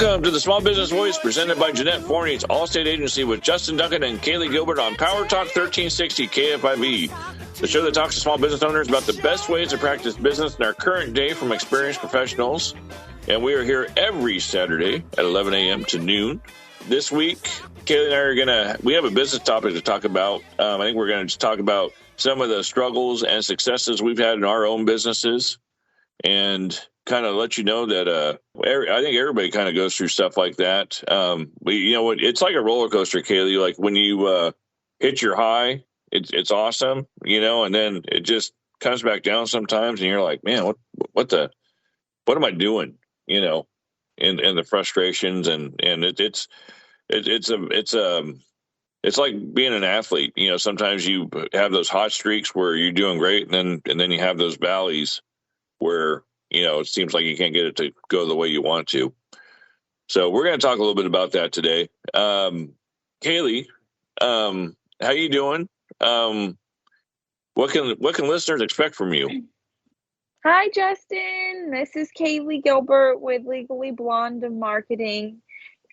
Welcome to the Small Business Voice, presented by Jeanette Forney's Allstate Agency with Justin Duncan and Kaylee Gilbert on Power Talk 1360 KFIV, the show that talks to small business owners about the best ways to practice business in our current day from experienced professionals. And we are here every Saturday at 11 a.m. to noon. This week, Kaylee and I we have a business topic to talk about. I think we're going to just talk about some of the struggles and successes we've had in our own businesses, and kind of let you know that I think everybody kind of goes through stuff like that. It's like a roller coaster, Kaylee. Like when you hit your high, it's awesome, and then it just comes back down sometimes, and you're like, man, what am I doing? And the frustrations and it's like being an athlete. Sometimes you have those hot streaks where you're doing great, and then you have those valleys where it seems like you can't get it to go the way you want to. So we're going to talk a little bit about that today. Kaylee, how you doing? What can listeners expect from you? Hi, Justin. This is Kaylee Gilbert with Legally Blonde Marketing.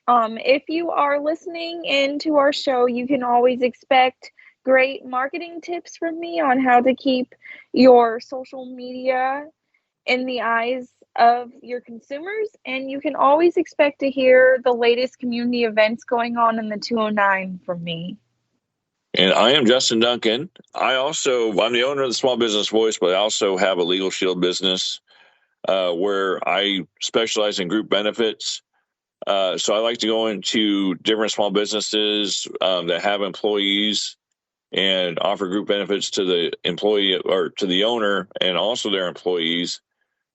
If you are listening into our show, you can always expect great marketing tips from me on how to keep your social media in the eyes of your consumers, and you can always expect to hear the latest community events going on in the 209 from me. And I am Justin Duncan. I'm the owner of the Small Business Voice, but I also have a Legal Shield business where I specialize in group benefits. So I like to go into different small businesses that have employees and offer group benefits to the employee or to the owner and also their employees.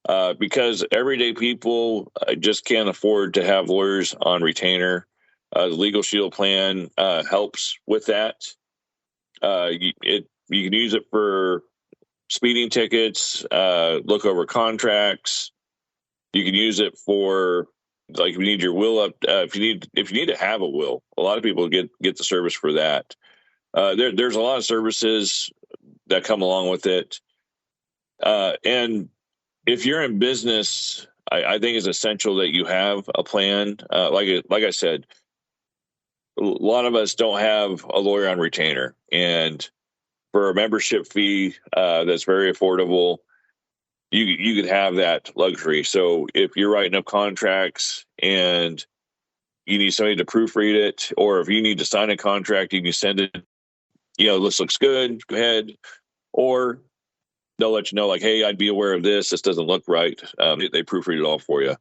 Because everyday people just can't afford to have lawyers on retainer. The Legal Shield plan helps with that. You can use it for speeding tickets, look over contracts. You can use it for, like, if you need your will up. If you need to have a will, a lot of people get the service for that. There's a lot of services that come along with it, and if you're in business, I think it's essential that you have a plan. Like I said, a lot of us don't have a lawyer on retainer, and for a membership fee that's very affordable, you could have that luxury. So if you're writing up contracts and you need somebody to proofread it, or if you need to sign a contract, you can send it. This looks good. Go ahead, or they'll let you know, like, hey, I'd be aware of this. This doesn't look right. They proofread it all for you.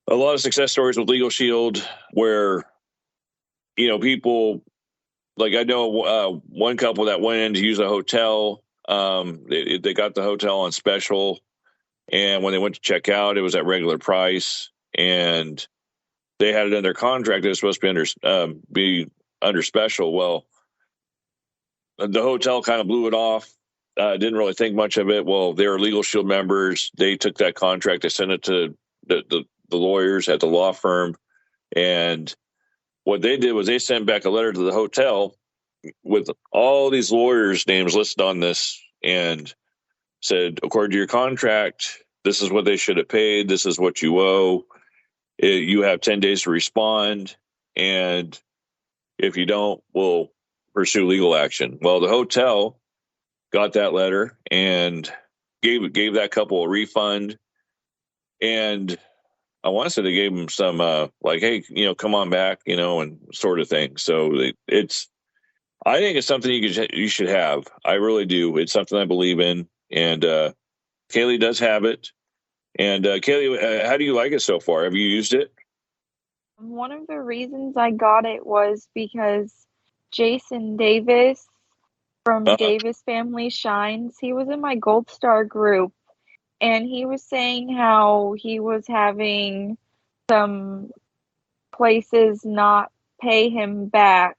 A lot of success stories with Legal Shield where, people, like I know one couple that went in to use a hotel. They got the hotel on special. And when they went to check out, it was at regular price. And they had it in their contract. It was supposed to be under special. Well, the hotel kind of blew it off. Didn't really think much of it. Well, they were Legal Shield members. They took that contract, they sent it to the lawyers at the law firm. And what they did was they sent back a letter to the hotel with all these lawyers' names listed on this and said, according to your contract, this is what they should have paid. This is what you owe. You have 10 days to respond. And if you don't, we'll pursue legal action. Well, the hotel got that letter and gave that couple a refund. And I want to say they gave them some like, hey, come on back, and sort of thing. So I think it's something you should have. I really do. It's something I believe in. And Kaylee does have it. And Kaylee, how do you like it so far? Have you used it? One of the reasons I got it was because Jason Davis from Davis Family Shines, he was in my Gold Star group, and he was saying how he was having some places not pay him back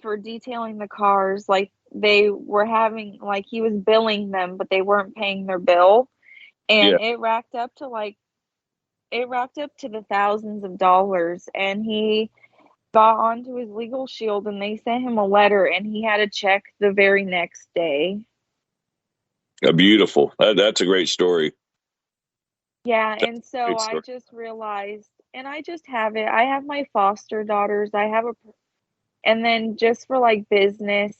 for detailing the cars. Like, they were having, like, he was billing them, but they weren't paying their bill, and it racked up to the thousands of dollars. And he got onto his Legal Shield, and they sent him a letter, and he had a check the very next day. Beautiful. That's a great story. Yeah, That's and a so great I story. just realized, and I just have it. I have my foster daughters. I have a, and then just for like business,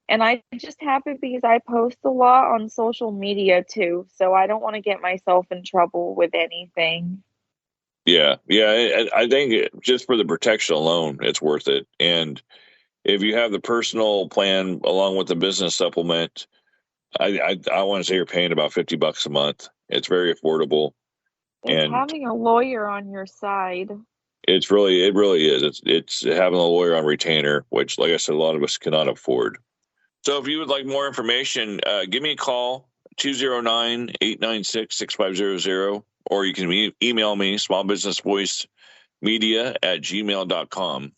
and I just have it because I post a lot on social media too. So I don't want to get myself in trouble with anything. Yeah, yeah. I think just for the protection alone, it's worth it. And if you have the personal plan along with the business supplement, I want to say you're paying about $50 a month. It's very affordable, It's and having a lawyer on your side. it really is. It's having a lawyer on retainer, which, like I said, a lot of us cannot afford. So if you would like more information, give me a call, 209-896-6500, or you can email me, smallbusinessvoicemedia@gmail.com,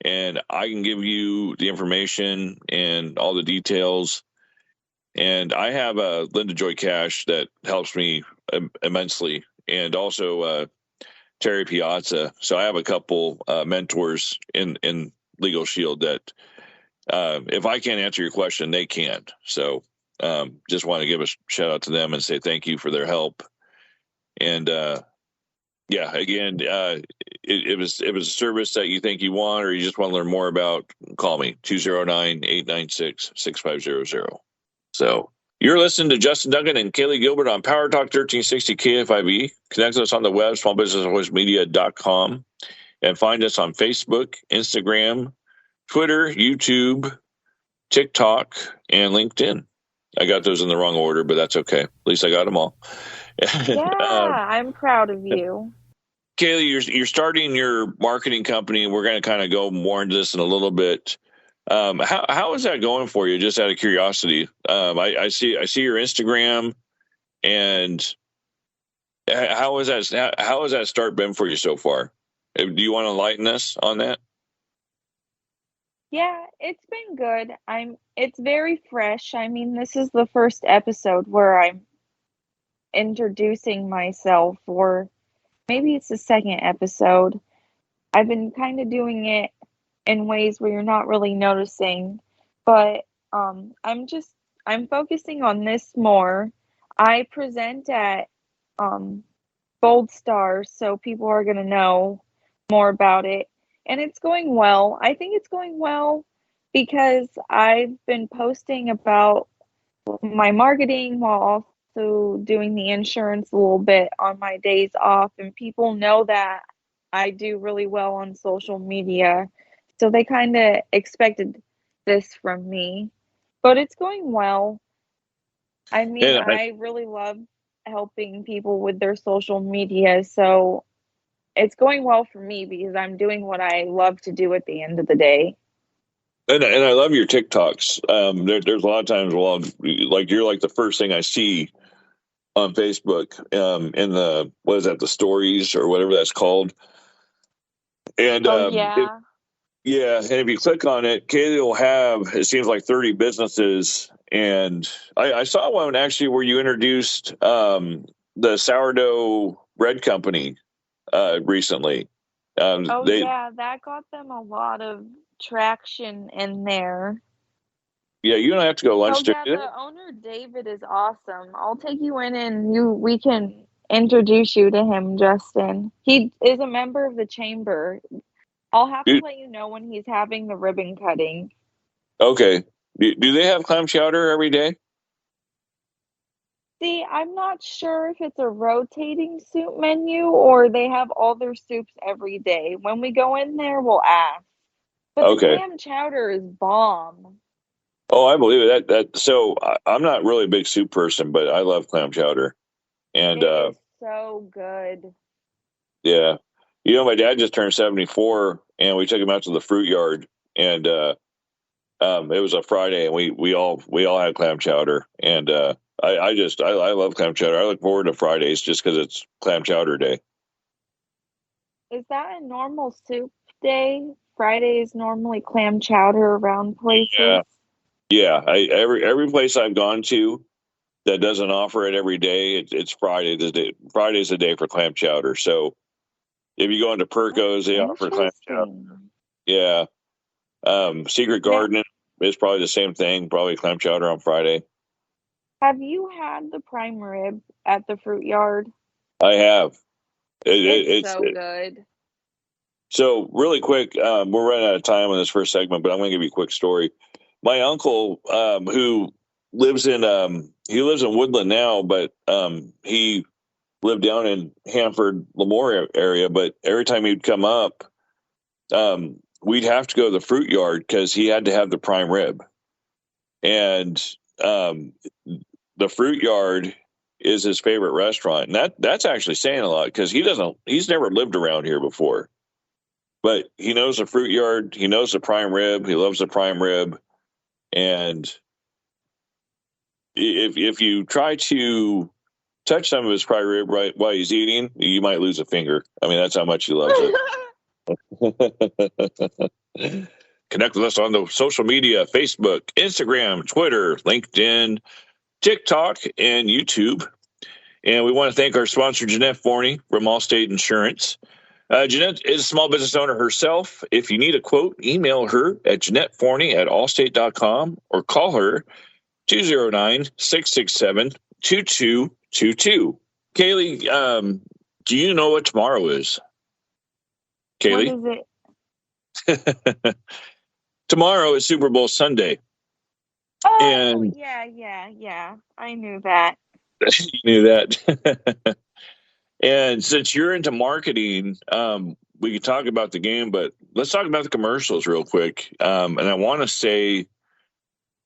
and I can give you the information and all the details. And I have Linda Joy Cash that helps me immensely, and also Terry Piazza. So I have a couple mentors in Legal Shield that if I can't answer your question, they can. So just want to give a shout out to them and say thank you for their help. And yeah, again, it was a service that you think you want or you just want to learn more about, call me 209-896-6500. So you're listening to Justin Duncan and Kaylee Gilbert on Power Talk 1360 KFIV. Connect with us on the web, smallbusinessvoicemedia.com, and find us on Facebook, Instagram, Twitter, YouTube, TikTok, and LinkedIn. I got those in the wrong order, but that's okay. At least I got them all. Yeah, uh, I'm proud of you. Kaylee, you're starting your marketing company, and we're going to kind of go more into this in a little bit. How is that going for you? Just out of curiosity, I see your Instagram, and how has that start been for you so far? Do you want to enlighten us on that? Yeah, it's been good. It's very fresh. I mean, this is the first episode where I'm introducing myself, or maybe it's the second episode. I've been kind of doing it in ways where you're not really noticing, but I'm just I'm focusing on this more. I present at um Gold Stars, so people are going to know more about it. And it's going well. I think it's going well because I've been posting about my marketing while also doing the insurance a little bit on my days off. And people know that I do really well on social media. So they kind of expected this from me. But it's going well. I mean, And I really love helping people with their social media. So it's going well for me because I'm doing what I love to do at the end of the day. and I love your TikToks. There's a lot of times, well, like you're like the first thing I see on Facebook, in the what is that, the stories or whatever that's called. And Oh, yeah. yeah, and if you click on it, Kaylee will have, it seems like 30 businesses. And I saw one actually where you introduced the sourdough bread company recently. Oh, They yeah. That got them a lot of traction in there. Yeah, you don't have to go Oh, lunch to yeah. it. The owner, David, is awesome. I'll take you in and we can introduce you to him, Justin. He is a member of the chamber. I'll have to You- let you know when he's having the ribbon cutting. Okay. Do they have clam chowder every day? See, I'm not sure if it's a rotating soup menu or they have all their soups every day. When we go in there, we'll ask. But the Okay. clam chowder is bomb. Oh, I believe it. I'm not really a big soup person, but I love clam chowder. And It is so good. yeah, my dad just turned 74, and we took him out to the fruit yard, and it was a Friday, and we all had clam chowder, and I love clam chowder. I look forward to Fridays just because it's clam chowder day. Is that a normal soup day? Friday is normally clam chowder around places. Yeah, yeah. Every place I've gone to that doesn't offer it every day, it's Friday. Friday's the day for clam chowder. So if you go into That's Perco's, they offer clam chowder. interesting. Yeah. Secret Now, Garden is probably the same thing. Probably clam chowder on Friday. have you had the prime rib at the fruit yard? I have. It's It's so good. so really quick. We're running out of time on this first segment, but I'm going to give you a quick story. My uncle, who he lives in Woodland now, but he lived down in Hanford, Lemoore area. But every time he'd come up, we'd have to go to the fruit yard because he had to have the prime rib, and um, the fruit yard is his favorite restaurant, and that's actually saying a lot because he's never lived around here before, but he knows the fruit yard, he knows the prime rib, he loves the prime rib, and if you try to touch some of his prime rib right while he's eating, you might lose a finger. I mean, that's how much he loves it. Connect with us on the social media: Facebook, Instagram, Twitter, LinkedIn, TikTok, and YouTube. And we want to thank our sponsor, Jeanette Forney from Allstate Insurance. Jeanette is a small business owner herself. If you need a quote, email her at JeanetteForney@allstate.com or call her 209-667-2222. Kaylee, do you know what tomorrow is? What Kaylee? is it? Tomorrow is Super Bowl Sunday. Oh, And yeah. I knew that. you knew that. And since you're into marketing, we could talk about the game, but let's talk about the commercials real quick. And I want to say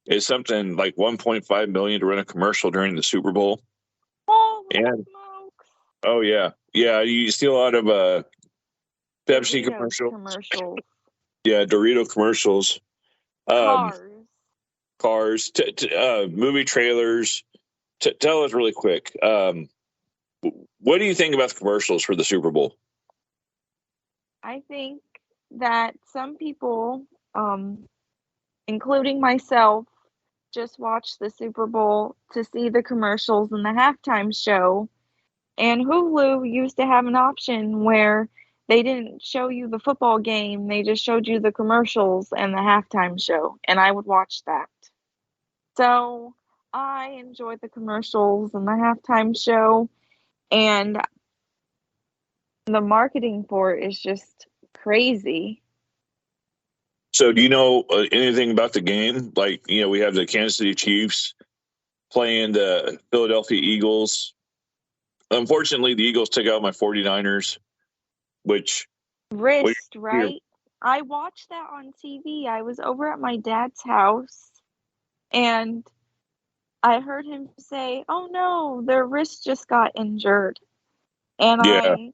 it's something like 1.5 million to run a commercial during the Super Bowl. Holy And smokes. oh yeah, you see a lot of Pepsi Doritos commercials, commercials. yeah, Dorito commercials, um, Cars. cars, movie trailers. Tell us really quick. What do you think about the commercials for the Super Bowl? I think that some people, including myself, just watch the Super Bowl to see the commercials and the halftime show. And Hulu used to have an option where they didn't show you the football game, they just showed you the commercials and the halftime show, and I would watch that. So I enjoyed the commercials and the halftime show, and the marketing for it is just crazy. So, do you know anything about the game? Like, we have the Kansas City Chiefs playing the Philadelphia Eagles. Unfortunately, the Eagles took out my 49ers, which, what Wrist, do right? I watched that on TV. I was over at my dad's house and I heard him say, "Oh no, their wrist just got injured." And yeah. I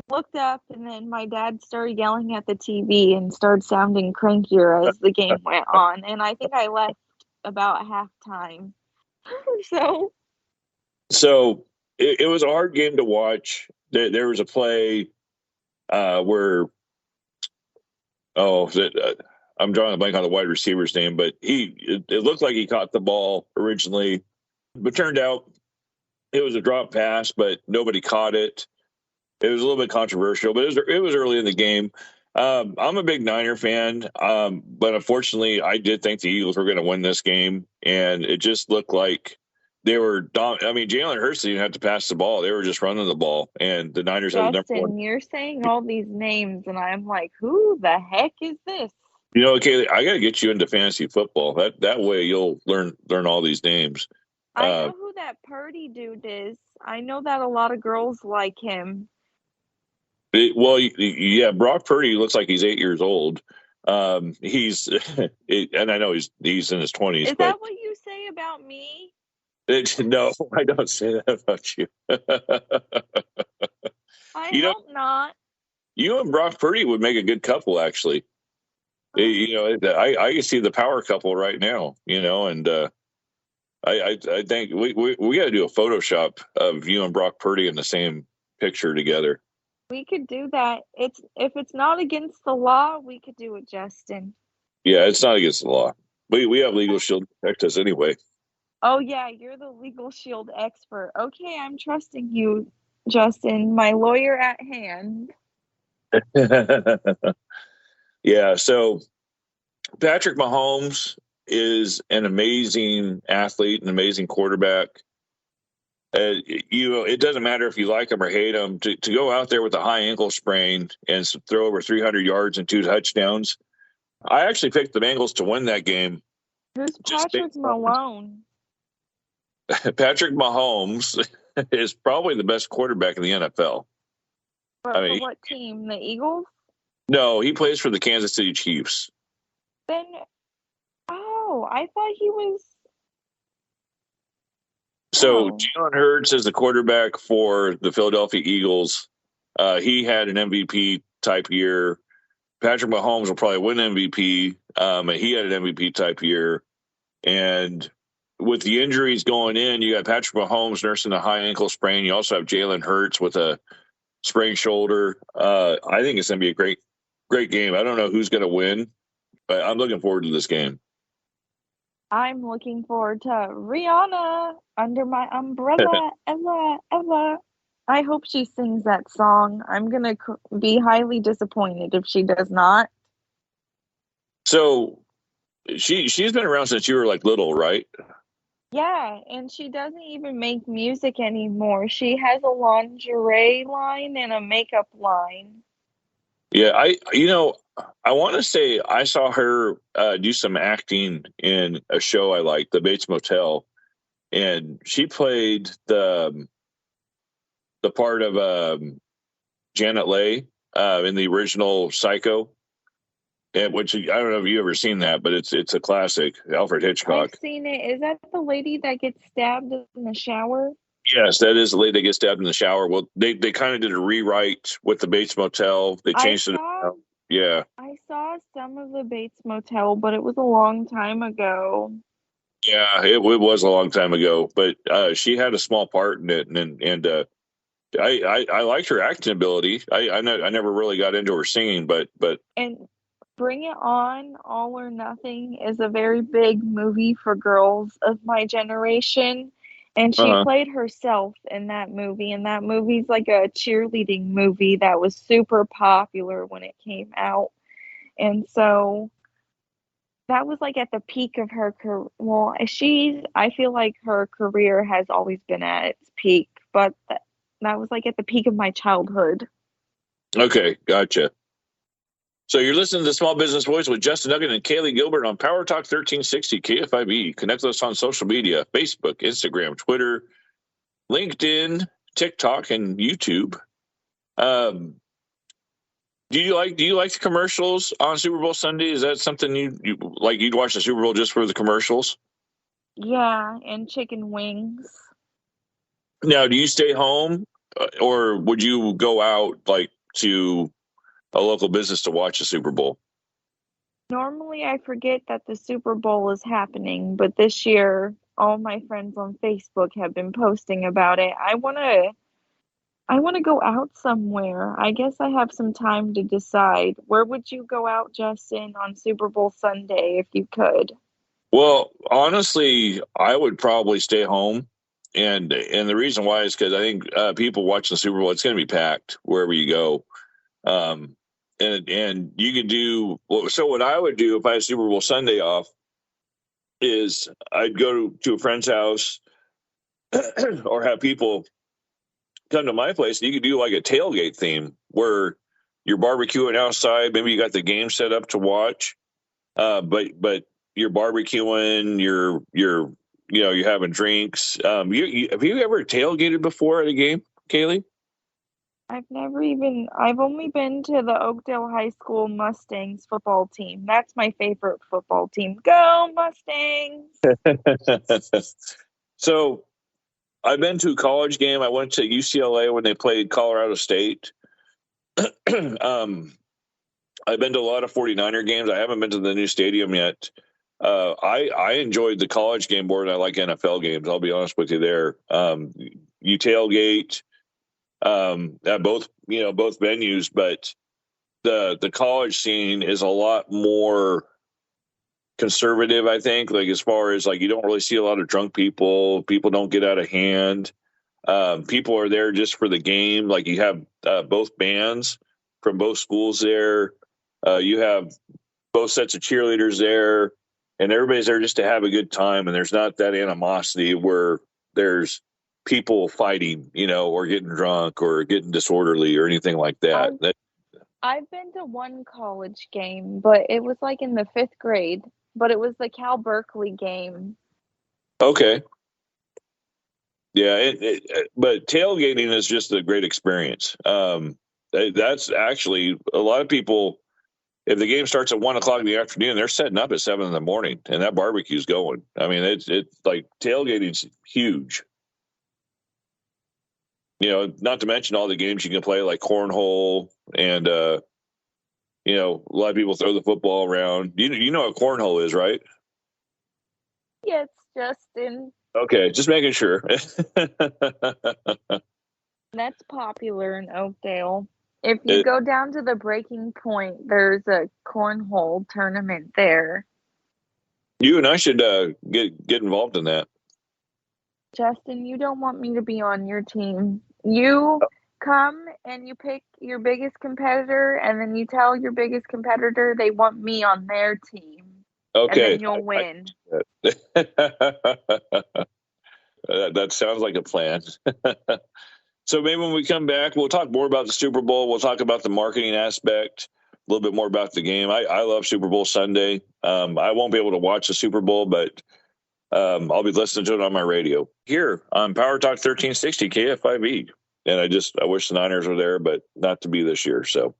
looked up, and then my dad started yelling at the TV and started sounding crankier as the game went on. And I think I left about halftime. So, So it was a hard game to watch. There was a play where, oh, I'm drawing a blank on the wide receiver's name, but it looked like he caught the ball originally, but turned out it was a drop pass, but nobody caught it. It was a little bit controversial, but it was early in the game. I'm a big Niner fan, but unfortunately, I did think the Eagles were going to win this game, and it just looked like they were. I mean, Jalen Hurts didn't have to pass the ball; they were just running the ball, and the Niners had the number one. Justin, you're saying all these names, and I'm like, who the heck is this? Okay, I got to get you into fantasy football. That way, you'll learn all these names. I Uh, know who that Purdy dude is. I know that a lot of girls like him. well, yeah, Brock Purdy looks like he's 8 years old. He's and I know he's in his 20s, Is but that what you say about me? no, I don't say that about you. I you know, hope not. you and Brock Purdy would make a good couple, actually. I can see the power couple right now. And I think we got to do a Photoshop of you and Brock Purdy in the same picture together. We could do that. It's if it's not against the law, we could do it, Justin. Yeah, it's not against the law. We have Legal Shield to protect us anyway. Oh yeah, you're the legal shield expert. Okay, I'm trusting you, Justin, my lawyer at hand. Yeah, so Patrick Mahomes is an amazing athlete, an amazing quarterback. It doesn't matter if you like him or hate him. To go out there with a high ankle sprain and throw over 300 yards and 2 touchdowns. I actually picked the Bengals to win that game. Who's Just Patrick based on Malone? Patrick Mahomes is probably the best quarterback in the NFL. I But for mean, what team? The Eagles? no, he plays for the Kansas City Chiefs. Then, oh, I thought he was. So Oh, Jalen Hurts is the quarterback for the Philadelphia Eagles. He had an MVP type year. Patrick Mahomes will probably win MVP. He had an MVP type year. And with the injuries going in, you got Patrick Mahomes nursing a high ankle sprain. You also have Jalen Hurts with a sprained shoulder. I think it's going to be a great game. I don't know who's going to win, but I'm looking forward to this game. I'm looking forward to Rihanna under my umbrella, Ella, Ella. I hope she sings that song. I'm gonna be highly disappointed if she does not. So she's been around since you were like little, right? Yeah, and she doesn't even make music anymore. She has a lingerie line and a makeup line. Yeah, I want to say I saw her do some acting in a show I liked, The Bates Motel, and she played the part of Janet Leigh in the original Psycho, and which I don't know if you ever seen that, but it's a classic, Alfred I've Hitchcock. seen it. Is that the lady that gets stabbed in the shower? Yes, that is the lady that gets stabbed in the shower. Well, they kind of did a rewrite with the Bates Motel. They I changed it saw around. Yeah, I saw some of the Bates Motel, but it was a long time ago. yeah, it was a long time ago, but she had a small part in it, and I liked her acting ability. I never really got into her singing, but And Bring It On, All or Nothing is a very big movie for girls of my generation. And she uh played herself in that movie. And that movie's like a cheerleading movie that was super popular when it came out. And so that was like at the peak of her career. Well, I feel like her career has always been at its peak, but that was like at the peak of my childhood. okay, gotcha. So you're listening to Small Business Voice with Justin Duggan and Kaylee Gilbert on Power Talk 1360 KFIB. Connect with us on social media: Facebook, Instagram, Twitter, LinkedIn, TikTok, and YouTube. Um, do you like the commercials on Super Bowl Sunday? Is that something you like? You'd watch the Super Bowl just for the commercials? Yeah, and chicken wings. Now, do you stay home, or would you go out like to a local business to watch the Super Bowl? Normally, I forget that the Super Bowl is happening, but this year, all my friends on Facebook have been posting about it. I want to go out somewhere. I guess I have some time to decide. Where would you go out, Justin, on Super Bowl Sunday if you could? Well, honestly, I would probably stay home, and the reason why is because I think people watching the Super Bowl, it's going to be packed wherever you go. Um, and you could do well, so. What I would do if I had Super Bowl Sunday off is I'd go to a friend's house or have people come to my place. And you could do like a tailgate theme where you're barbecuing outside. Maybe you got the game set up to watch, but you're barbecuing, you're having drinks. Have you ever tailgated before at a game, Kaylee? I've only been to the Oakdale High School Mustangs football team. That's my favorite football team. Go Mustangs! So I've been to a college game. I went to UCLA when they played Colorado State. um, I've been to a lot of 49er games. I haven't been to the new stadium yet. I enjoyed the college game more than I like NFL games. I'll be honest with you there. You tailgate at both venues, but the college scene is a lot more conservative. I think, like as far as like you don't really see a lot of drunk people. People don't get out of hand. People are there just for the game. Like you have both bands from both schools there. You have both sets of cheerleaders there, and everybody's there just to have a good time. And there's not that animosity where there's people fighting, or getting drunk or getting disorderly or anything like that. I've been to one college game, but it was like in the 5th grade, but it was the Cal Berkeley game. Okay. Yeah, but tailgating is just a great experience. That's actually a lot of people. If the game starts at 1 o'clock in the afternoon, they're setting up at 7 in the morning, and that barbecue's going. I mean, it's like tailgating's huge. Not to mention all the games you can play, like cornhole, and a lot of people throw the football around. You know what cornhole is, right? Yes, Justin. Okay, just making sure. That's popular in Oakdale. If you go down to the Breaking Point, there's a cornhole tournament there. You and I should get involved in that. Justin, you don't want me to be on your team. You come and you pick your biggest competitor, and then you tell your biggest competitor they want me on their team. Okay. And then you'll win. That sounds like a plan. So maybe when we come back, we'll talk more about the Super Bowl. We'll talk about the marketing aspect, a little bit more about the game. I love Super Bowl Sunday. I won't be able to watch the Super Bowl, but I'll be listening to it on my radio here on Power Talk 1360 KFIV. And I wish the Niners were there, but not to be this year. So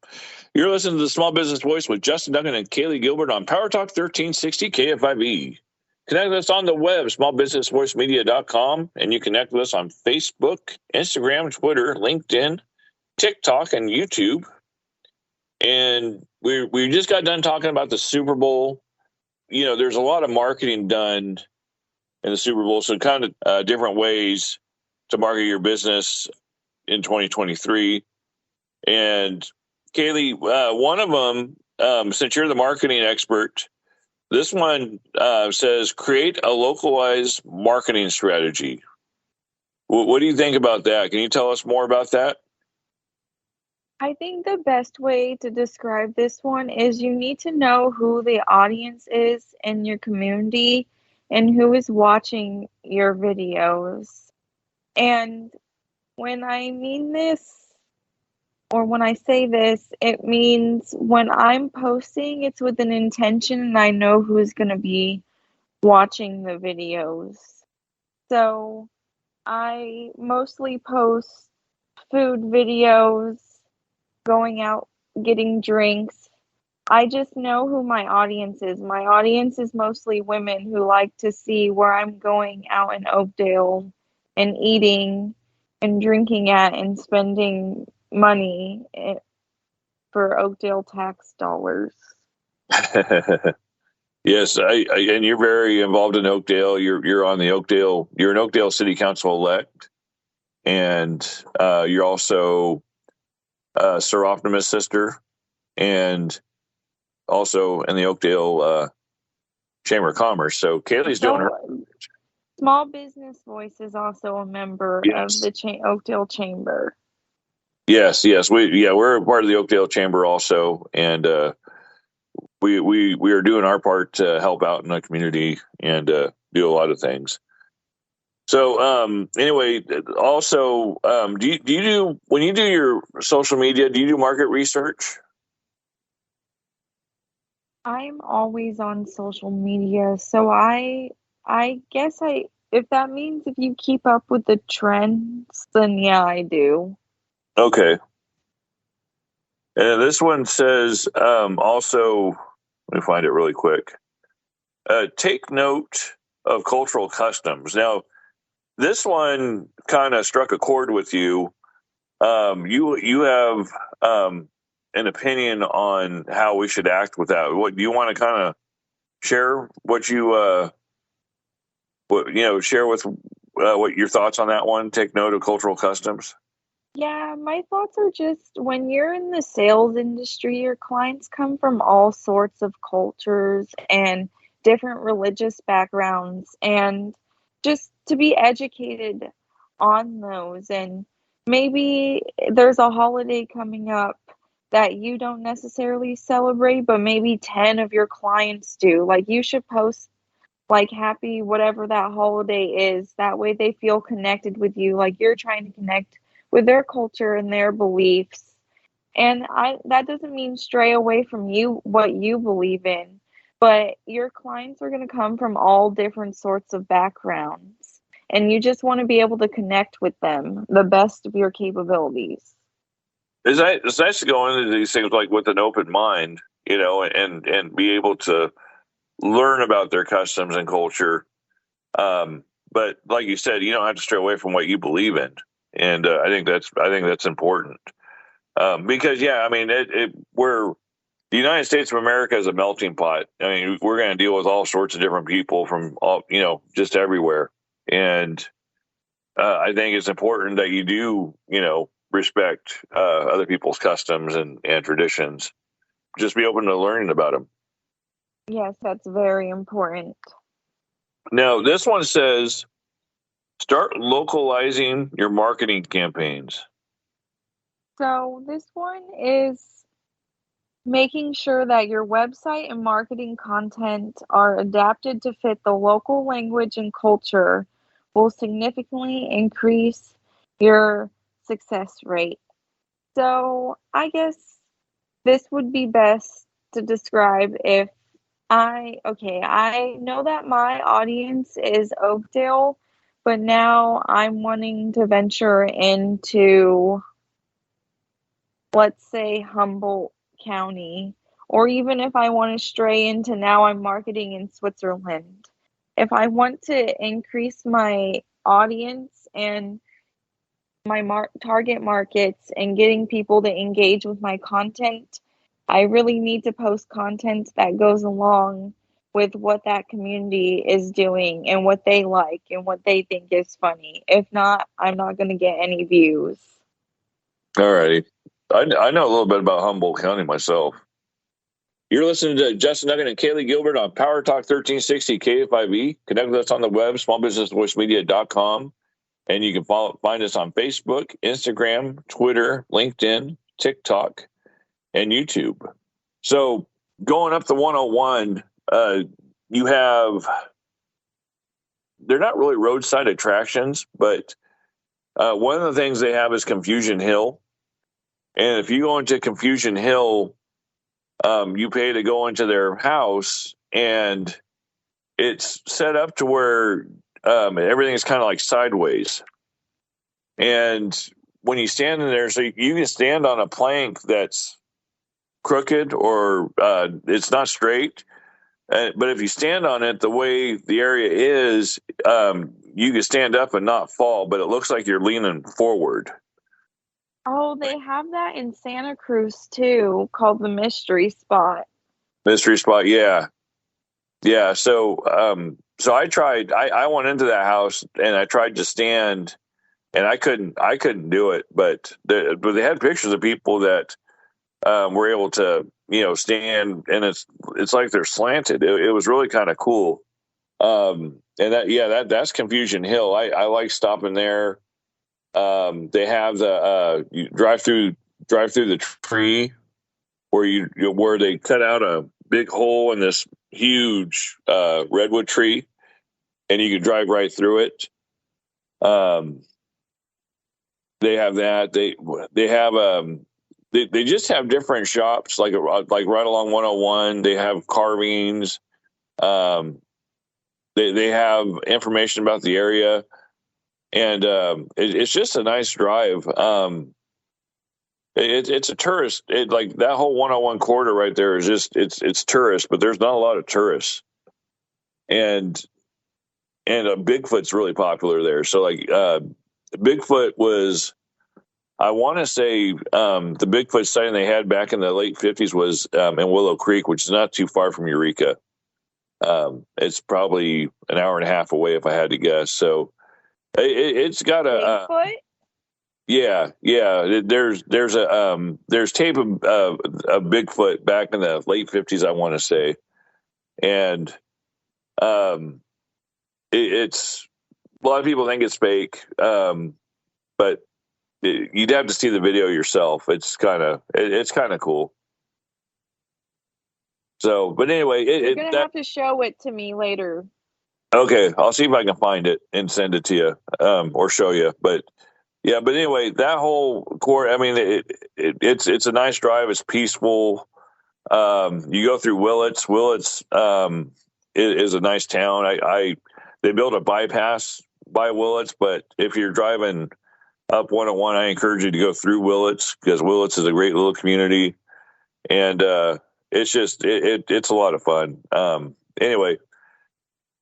you're listening to the Small Business Voice with Justin Duncan and Kaylee Gilbert on Power Talk 1360 KFIV. Connect with us on the web, smallbusinessvoicemedia.com, and you connect with us on Facebook, Instagram, Twitter, LinkedIn, TikTok, and YouTube. And we just got done talking about the Super Bowl. There's a lot of marketing done in the Super Bowl, so kind of different ways to market your business in 2023. And Kaylee, one of them, since you're the marketing expert, this one says create a localized marketing strategy. What do you think about that? Can you tell us more about that? I think the best way to describe this one is you need to know who the audience is in your community and who is watching your videos. And when I mean this, or when I say this, it means when I'm posting, it's with an intention and I know who's going to be watching the videos. So I mostly post food videos, going out, getting drinks. I just know who my audience is. My audience is mostly women who like to see where I'm going out in Oakdale and eating and drinking at and spending money for Oakdale tax dollars. Yes, and you're very involved in Oakdale. You're on the Oakdale. You're an Oakdale City Council elect, and you're also Sir Optimus sister, and also in the Oakdale Chamber of Commerce. So Kaylee's doing her. Small Business Voice is also a member of the Oakdale Chamber. Yes, we're part of the Oakdale Chamber also, and we are doing our part to help out in the community and do a lot of things. So anyway, also, do you do when you do your social media? Do you do market research? I'm always on social media, so I guess if that means if you keep up with the trends, then yeah, I do. Okay. And this one says also, let me find it really quick. Take note of cultural customs. Now, this one kind of struck a chord with you. You have an opinion on how we should act with that. What do you want to kind of share? What you share with what your thoughts on that one? Take note of cultural customs. Yeah, my thoughts are just when you're in the sales industry, your clients come from all sorts of cultures and different religious backgrounds, and just to be educated on those. And maybe there's a holiday coming up that you don't necessarily celebrate, but maybe 10 of your clients do. Like, you should post like happy whatever that holiday is. That way they feel connected with you, like you're trying to connect with their culture and their beliefs. And I that doesn't mean stray away from you what you believe in, but your clients are going to come from all different sorts of backgrounds. And you just want to be able to connect with them the best of your capabilities. It's nice to go into these things like with an open mind, and be able to learn about their customs and culture. But like you said, you don't have to stray away from what you believe in, and I think that's important. Because yeah, I mean, we're the United States of America is a melting pot. I mean, we're going to deal with all sorts of different people from all, just everywhere, and I think it's important that you do, respect other people's customs and traditions. Just be open to learning about them. Yes, that's very important. Now, this one says start localizing your marketing campaigns. So, this one is making sure that your website and marketing content are adapted to fit the local language and culture will significantly increase your success rate. So, I guess this would be best to describe if I know that my audience is Oakdale, but now I'm wanting to venture into, let's say, Humboldt County, or even if I want to stray into now I'm marketing in Switzerland. If I want to increase my audience and my target markets and getting people to engage with my content, I really need to post content that goes along with what that community is doing and what they like and what they think is funny. If not, I'm not going to get any views. All righty. I know a little bit about Humboldt County myself. You're listening to Justin Duncan and Kaylee Gilbert on Power Talk 1360 KFIV. Connect with us on the web, smallbusinessvoicemedia.com. And you can find us on Facebook, Instagram, Twitter, LinkedIn, TikTok, and YouTube. So going up the 101, you have, they're not really roadside attractions, but one of the things they have is Confusion Hill. And if you go into Confusion Hill, you pay to go into their house, and it's set up to where everything is kind of like sideways. And when you stand in there, so you can stand on a plank that's crooked or it's not straight. But if you stand on it the way the area is, you can stand up and not fall, but it looks like you're leaning forward. Oh, they have that in Santa Cruz too, called the Mystery Spot. Mystery spot, yeah. Yeah, so I tried. I went into that house and I tried to stand, and I couldn't do it. But they had pictures of people that were able to stand, and it's like they're slanted. It was really kind of cool. And that's Confusion Hill. I like stopping there. They have the you drive through the tree where where they cut out a big hole in this huge redwood tree, and you can drive right through it. Um, they have that. They have they just have different shops like right along 101. They have carvings. Um, they have information about the area, and it's just a nice drive. It's a tourist. Like that whole 101 corridor right there is just it's tourist, but there's not a lot of tourists, and Bigfoot's really popular there. So like Bigfoot was, I want to say the Bigfoot sighting they had back in the late 50s was in Willow Creek, which is not too far from Eureka. It's probably an hour and a half away if I had to guess. So it's got a Bigfoot? yeah. There's tape of Bigfoot back in the late 50s, I want to say, and um, it's a lot of people think it's fake, but you'd have to see the video yourself. It's kind of cool. So, but anyway, You're gonna have to show it to me later. Okay, I'll see if I can find it and send it to you, or show you. But yeah, but anyway, that whole core. I mean, it's a nice drive. It's peaceful. You go through Willits. Willits is a nice town. They built a bypass by Willits, but if you're driving up 101, I encourage you to go through Willits because Willits is a great little community, and it's a lot of fun. Anyway,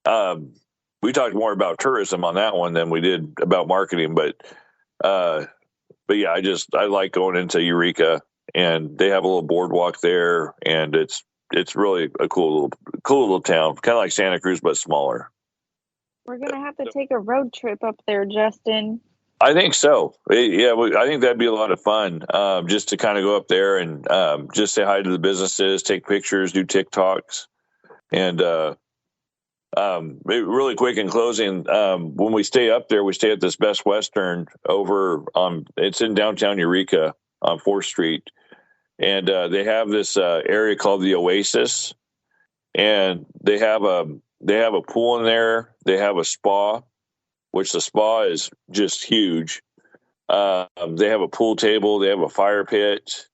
um, we talked more about tourism on that one than we did about marketing, uh, but yeah, I like going into Eureka, and they have a little boardwalk there, and it's really a cool little town, kind of like Santa Cruz but smaller. We're gonna have to take a road trip up there, Justin. I think so. Yeah, I think that'd be a lot of fun. Just to kind of go up there and just say hi to the businesses, take pictures, do TikToks, and really quick in closing. When we stay up there, we stay at this Best Western over on. It's in downtown Eureka on 4th Street, and they have this area called the Oasis, and they have a pool in there. They have a spa, which the spa is just huge. They have a pool table. They have a fire pit,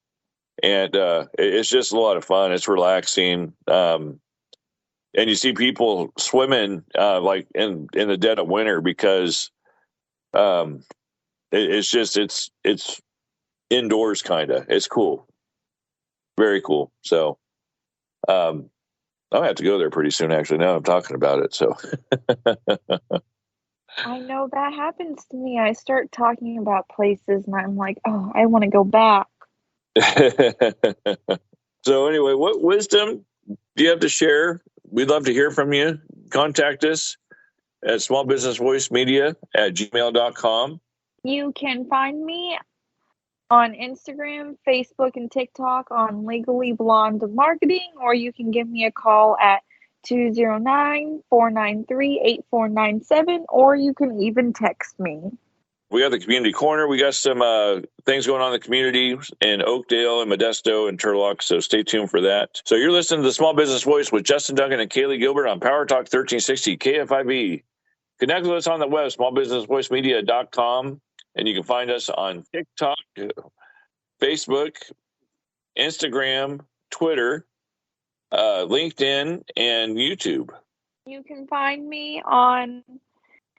and it's just a lot of fun. It's relaxing, and you see people swimming like in the dead of winter because um, it's indoors kind of. It's cool, very cool. So um, I'll have to go there pretty soon. Actually, now I'm talking about it. So I know that happens to me. I start talking about places and I'm like, oh, I want to go back. so anyway, what wisdom do you have to share? We'd love to hear from you. Contact us at smallbusinessvoicemedia@gmail.com. You can find me on Instagram, Facebook, and TikTok on Legally Blonde Marketing, or you can give me a call at 209-493-8497, or you can even text me. We got the community corner. We got some things going on in the community in Oakdale and Modesto and Turlock, so stay tuned for that. So you're listening to the Small Business Voice with Justin Duncan and Kaylee Gilbert on Power Talk 1360 KFIV. Connect with us on the web, smallbusinessvoicemedia.com, and you can find us on TikTok, Facebook, Instagram, Twitter, LinkedIn, and YouTube. You can find me on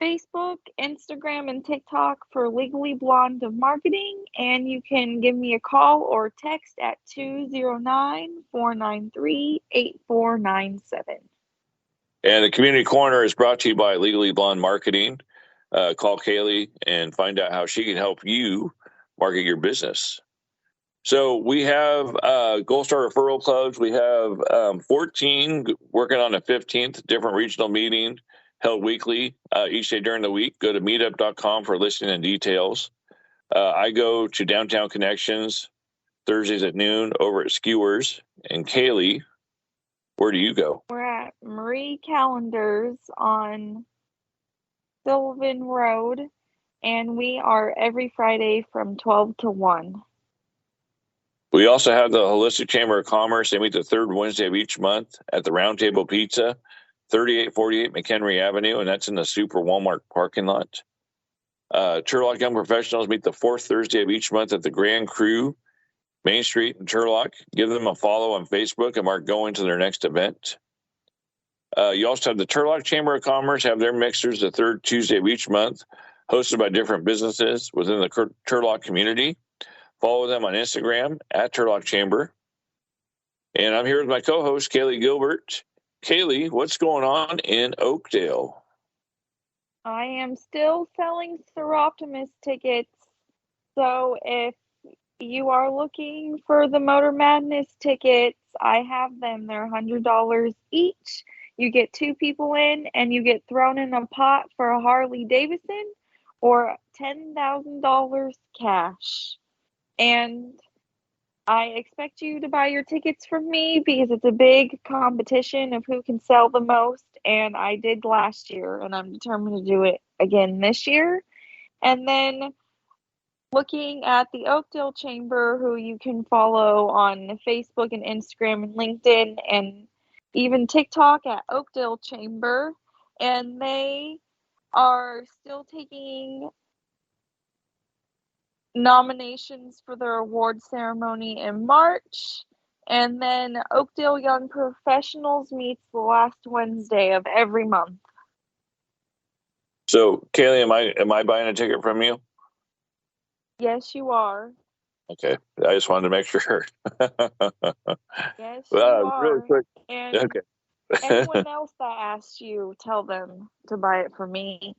Facebook, Instagram, and TikTok for Legally Blonde of Marketing, and you can give me a call or text at 209-493-8497. And the community corner is brought to you by Legally Blonde Marketing. Call Kaylee and find out how she can help you market your business. So we have Gold Star referral clubs. We have 14 working on a 15th different regional meeting held weekly each day during the week. Go to meetup.com for listing and details. I go to Downtown Connections Thursdays at noon over at Skewers. And Kaylee, where do you go? We're at Marie Callender's on Sylvan Road, and we are every Friday from 12 to 1. We also have the Holistic Chamber of Commerce. They meet the third Wednesday of each month at the Round Table Pizza, 3848 McHenry Avenue, and that's in the Super Walmart parking lot. Turlock Young Professionals meet the fourth Thursday of each month at the Grand Cru, Main Street in Turlock. Give them a follow on Facebook and mark going to their next event. You also have the Turlock Chamber of Commerce have their mixers the third Tuesday of each month, hosted by different businesses within the Turlock community. Follow them on Instagram at Turlock Chamber. And I'm here with my co-host, Kaylee Gilbert. Kaylee, what's going on in Oakdale? I am still selling Seroptimus tickets. So if you are looking for the Motor Madness tickets, I have them. They're $100 each. You get 2 people in and you get thrown in a pot for a Harley Davidson or $10,000 cash. And I expect you to buy your tickets from me because it's a big competition of who can sell the most. And I did last year, and I'm determined to do it again this year. And then looking at the Oakdale Chamber, who you can follow on Facebook and Instagram and LinkedIn and even TikTok at Oakdale Chamber. and they are still taking nominations for their award ceremony in March. And then Oakdale Young Professionals meets the last Wednesday of every month. So, Kaylee, am I buying a ticket from you? Yes, you are. Okay, I just wanted to make sure. Yes, you Really are. quick. And Okay. anyone else that asks you, tell them to buy it from me.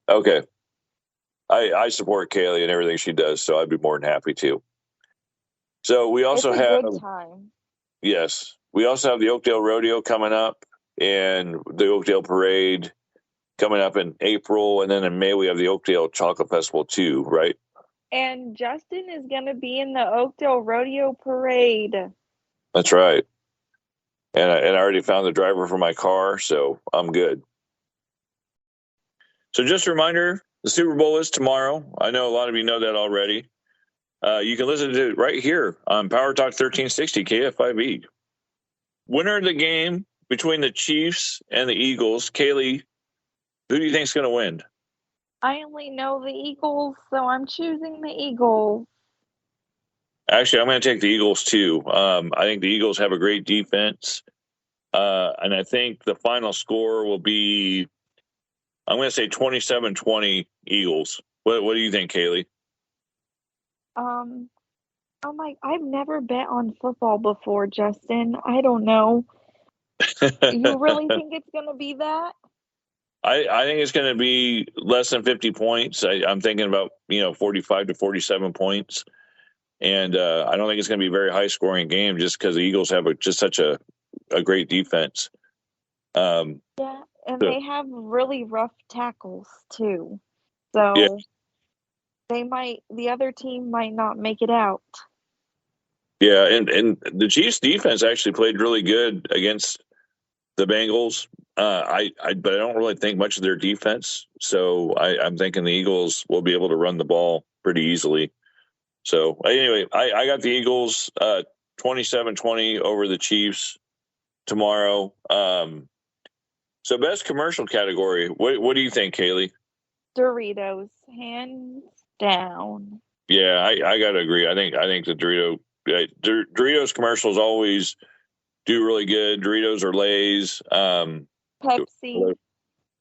Okay. I support Kaylee and everything she does, so I'd be more than happy to. So we It's also a have, good time. yes, we also have the Oakdale Rodeo coming up and the Oakdale Parade coming up in April. And then in May, we have the Oakdale Chocolate Festival too, right? And Justin is going to be in the Oakdale Rodeo Parade. That's right. And I already found the driver for my car, so I'm good. So just a reminder, the Super Bowl is tomorrow. I know a lot of you know that already. You can listen to it right here on Power Talk 1360 KFIV. Winner of the game between the Chiefs and the Eagles, Kaylee, who do you think is going to win? I only know the Eagles, so I'm choosing the Eagles. Actually, I'm going to take the Eagles too. I think the Eagles have a great defense. And I think the final score will be, I'm going to say 27-20 Eagles. What do you think, Kaylee? Um, I'm like, I've never bet on football before, Justin. I don't know. You really think it's going to be that? I think it's going to be less than 50 points. I'm thinking about 45 to 47 points, and I don't think it's going to be a very high scoring game just because the Eagles have just such a great defense. Yeah, and So, they have really rough tackles too. yeah, So the other team might not make it out. yeah, and the Chiefs defense actually played really good against the Bengals. But I don't really think much of their defense. So I'm thinking the Eagles will be able to run the ball pretty easily. So anyway, I got the Eagles 27-20 over the Chiefs tomorrow. So best commercial category. What do you think, Kaylee? Doritos, hands down. Yeah, I got to agree. I think the Doritos commercials always do really good. Doritos or Lay's. Pepsi.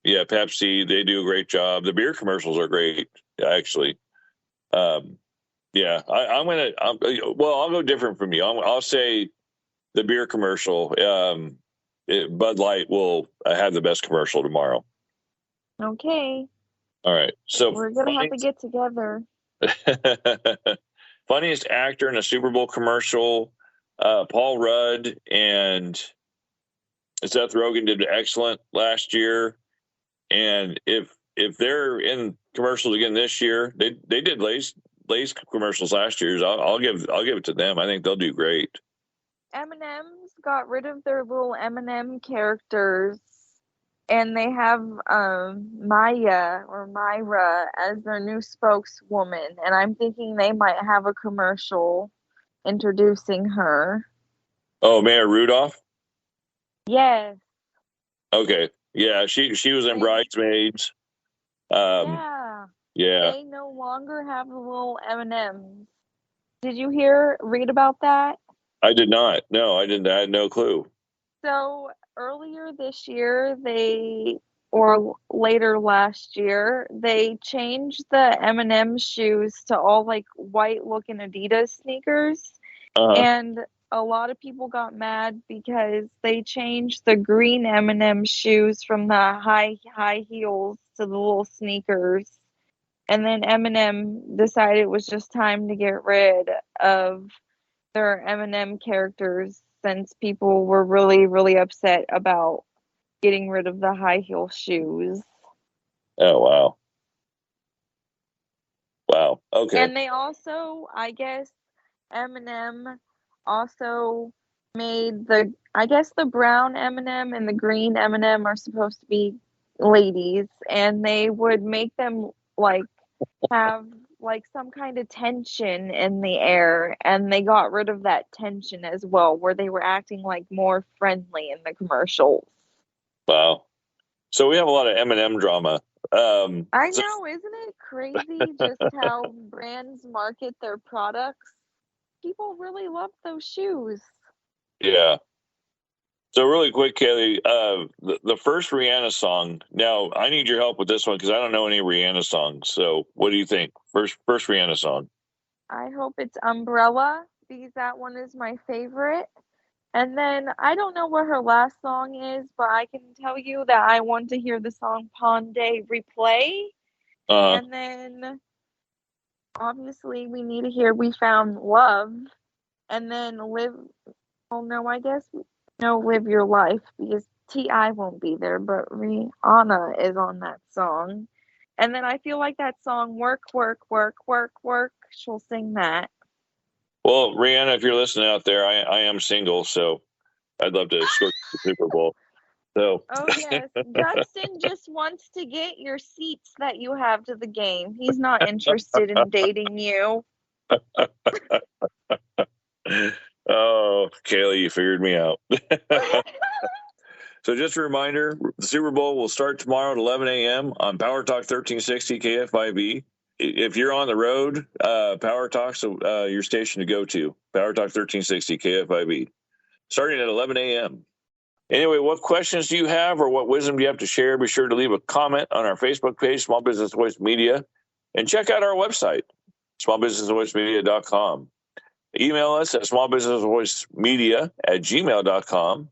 Yeah, Pepsi, they do a great job. The beer commercials are great, actually. Um, yeah, I'll go different from you. I'll say the beer commercial. Bud Light will have the best commercial tomorrow. Okay. All right. So We're gonna have to get together. funniest actor in a Super Bowl commercial, Paul Rudd and Seth Rogen did excellent last year. And if they're in commercials again this year, they did Lay's commercials last year. I'll give it to them. I think they'll do great. M&M's got rid of their little M&M characters, and they have Maya or Myra as their new spokeswoman. And I'm thinking they might have a commercial introducing her. Oh, Mayor Rudolph. Yes. Okay, yeah, she was in They, Bridesmaids. Um, yeah. yeah, They no longer have the little M&Ms. Did you read about that? I did not. No, I didn't. I had no clue. So earlier this year, or later last year, they changed the M&M shoes to all like white looking Adidas sneakers. Uh, And a lot of people got mad because they changed the green M&M shoes from the high heels to the little sneakers. And then M&M decided it was just time to get rid of their M&M characters since people were really, really upset about getting rid of the high heel shoes. oh wow, wow. Okay. And they also, I guess, M&M also made I guess the brown M&M and the green M&M are supposed to be ladies, and they would make them like have like some kind of tension in the air, and they got rid of that tension as well, where they were acting like more friendly in the commercials. Wow. So we have a lot of M&M drama. I know, isn't it crazy just how brands market their products? People really love those shoes. Yeah. So really quick, Kaylee, the first Rihanna song. Now I need your help with this one because I don't know any Rihanna songs. So what do you think? First Rihanna song. I hope it's Umbrella because that one is my favorite. And then I don't know what her last song is, but I can tell you that I want to hear the song Pondé Replay. And then obviously we need to hear We Found Love. And then Live Your Life because T.I. won't be there, but Rihanna is on that song. And then I feel like that song Work, Work, Work, Work, Work, she'll sing that. Well, Rihanna, if you're listening out there, I am single, so I'd love to escort the Super Bowl. So. Oh, yes. Justin just wants to get your seats that you have to the game. He's not interested in dating you. Oh, Kaylee, you figured me out. So just a reminder, the Super Bowl will start tomorrow at 11 a.m. on Power Talk 1360 KFIV. If you're on the road, Power Talk's your station to go to. Power Talk 1360 KFIV. Starting at 11 a.m. Anyway, what questions do you have or what wisdom do you have to share? Be sure to leave a comment on our Facebook page, Small Business Voice Media, and check out our website, smallbusinessvoicemedia.com. Email us at smallbusinessvoicemedia@gmail.com.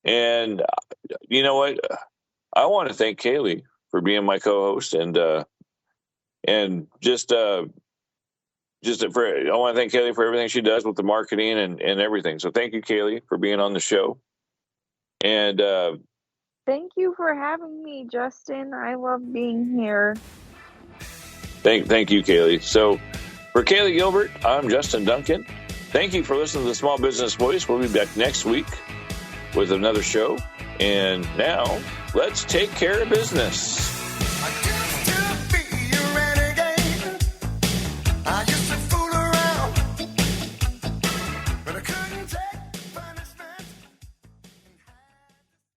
And you know what? I want to thank Kaylee for being my co-host and just I want to thank Kaylee for everything she does with the marketing and everything. So thank you, Kaylee, for being on the show. And thank you for having me, Justin. I love being here. Thank you, Kaylee. So for Kaylee Gilbert, I'm Justin Duncan. Thank you for listening to the Small Business Voice. We'll be back next week with another show. And now, let's take care of business.